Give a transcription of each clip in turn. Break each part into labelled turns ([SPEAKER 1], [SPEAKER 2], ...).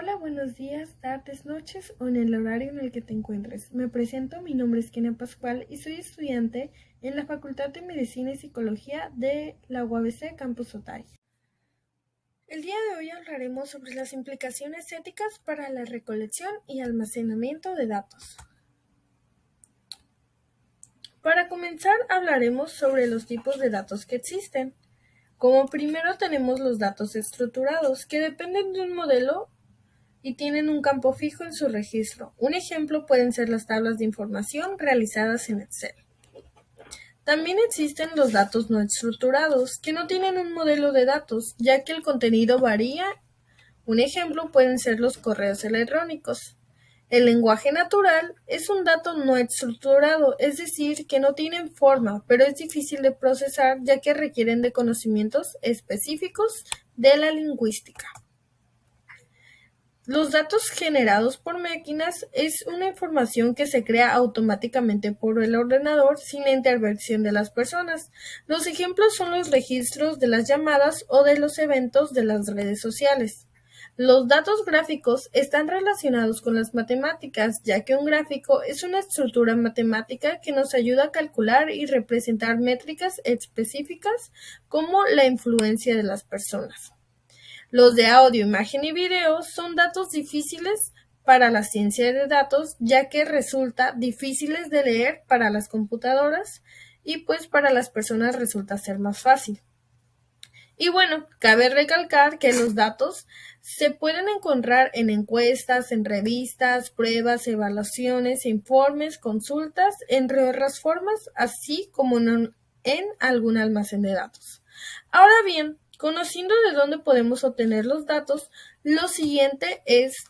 [SPEAKER 1] Hola, buenos días, tardes, noches o en el horario en el que te encuentres. Me presento, mi nombre es Kenia Pascual y soy estudiante en la Facultad de Medicina y Psicología de la UABC Campus Otay. El día de hoy hablaremos sobre las implicaciones éticas para la recolección y almacenamiento de datos. Para comenzar, hablaremos sobre los tipos de datos que existen. Como primero tenemos los datos estructurados, que dependen de un modelo y tienen un campo fijo en su registro. Un ejemplo pueden ser las tablas de información realizadas en Excel. También existen los datos no estructurados, que no tienen un modelo de datos, ya que el contenido varía. Un ejemplo pueden ser los correos electrónicos. El lenguaje natural es un dato no estructurado, es decir, que no tienen forma, pero es difícil de procesar ya que requieren de conocimientos específicos de la lingüística. Los datos generados por máquinas es una información que se crea automáticamente por el ordenador sin la intervención de las personas. Los ejemplos son los registros de las llamadas o de los eventos de las redes sociales. Los datos gráficos están relacionados con las matemáticas, ya que un gráfico es una estructura matemática que nos ayuda a calcular y representar métricas específicas como la influencia de las personas. Los de audio, imagen y video son datos difíciles para la ciencia de datos, ya que resulta difíciles de leer para las computadoras y pues para las personas resulta ser más fácil. Y bueno, cabe recalcar que los datos se pueden encontrar en encuestas, en revistas, pruebas, evaluaciones, informes, consultas, entre otras formas, así como en algún almacén de datos. Ahora bien, conociendo de dónde podemos obtener los datos, lo siguiente es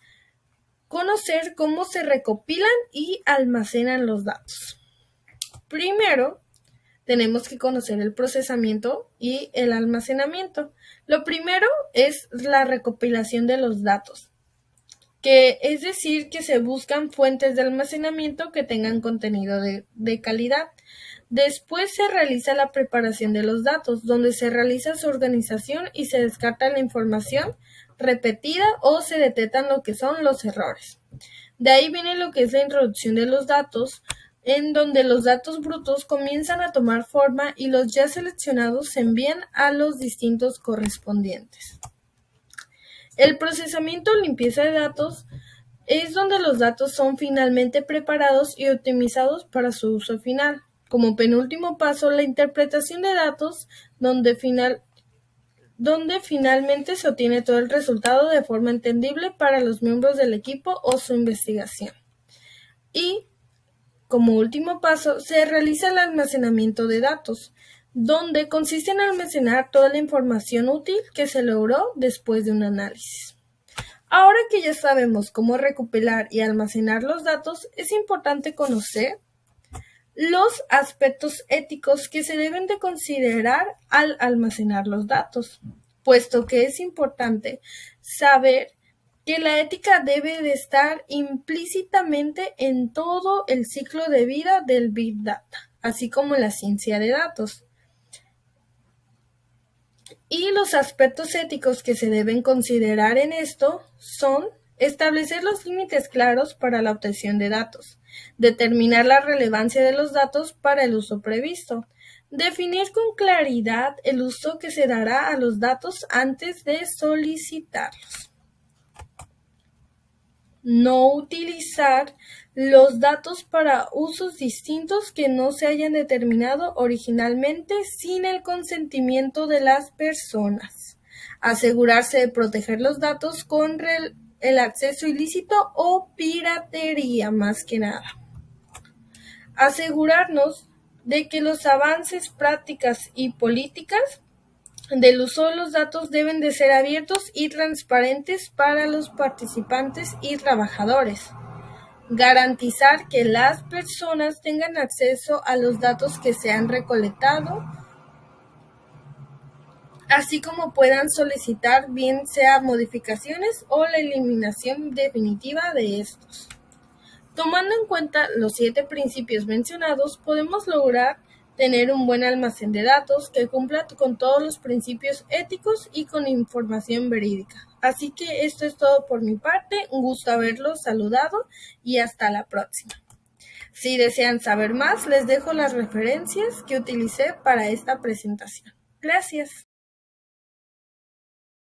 [SPEAKER 1] conocer cómo se recopilan y almacenan los datos. Primero, tenemos que conocer el procesamiento y el almacenamiento. Lo primero es la recopilación de los datos, que es decir, que se buscan fuentes de almacenamiento que tengan contenido de calidad. Después se realiza la preparación de los datos, donde se realiza su organización y se descarta la información repetida o se detectan lo que son los errores. De ahí viene lo que es la introducción de los datos, en donde los datos brutos comienzan a tomar forma y los ya seleccionados se envían a los distintos correspondientes. El procesamiento o limpieza de datos es donde los datos son finalmente preparados y optimizados para su uso final. Como penúltimo paso, la interpretación de datos, donde finalmente se obtiene todo el resultado de forma entendible para los miembros del equipo o su investigación. Y, como último paso, se realiza el almacenamiento de datos, donde consiste en almacenar toda la información útil que se logró después de un análisis. Ahora que ya sabemos cómo recopilar y almacenar los datos, es importante conocer los aspectos éticos que se deben de considerar al almacenar los datos, puesto que es importante saber que la ética debe de estar implícitamente en todo el ciclo de vida del Big Data, así como la ciencia de datos. Y los aspectos éticos que se deben considerar en esto son establecer los límites claros para la obtención de datos, determinar la relevancia de los datos para el uso previsto, definir con claridad el uso que se dará a los datos antes de solicitarlos. No utilizar los datos para usos distintos que no se hayan determinado originalmente sin el consentimiento de las personas. Asegurarse de proteger los datos contra el acceso ilícito o piratería, más que nada. Asegurarnos de que los avances, prácticas y políticas del uso de los datos deben de ser abiertos y transparentes para los participantes y trabajadores. Garantizar que las personas tengan acceso a los datos que se han recolectado, así como puedan solicitar bien sea modificaciones o la eliminación definitiva de estos. Tomando en cuenta los 7 principios mencionados, podemos lograr tener un buen almacén de datos que cumpla con todos los principios éticos y con información verídica. Así que esto es todo por mi parte, un gusto haberlos saludado y hasta la próxima. Si desean saber más, les dejo las referencias que utilicé para esta presentación. Gracias.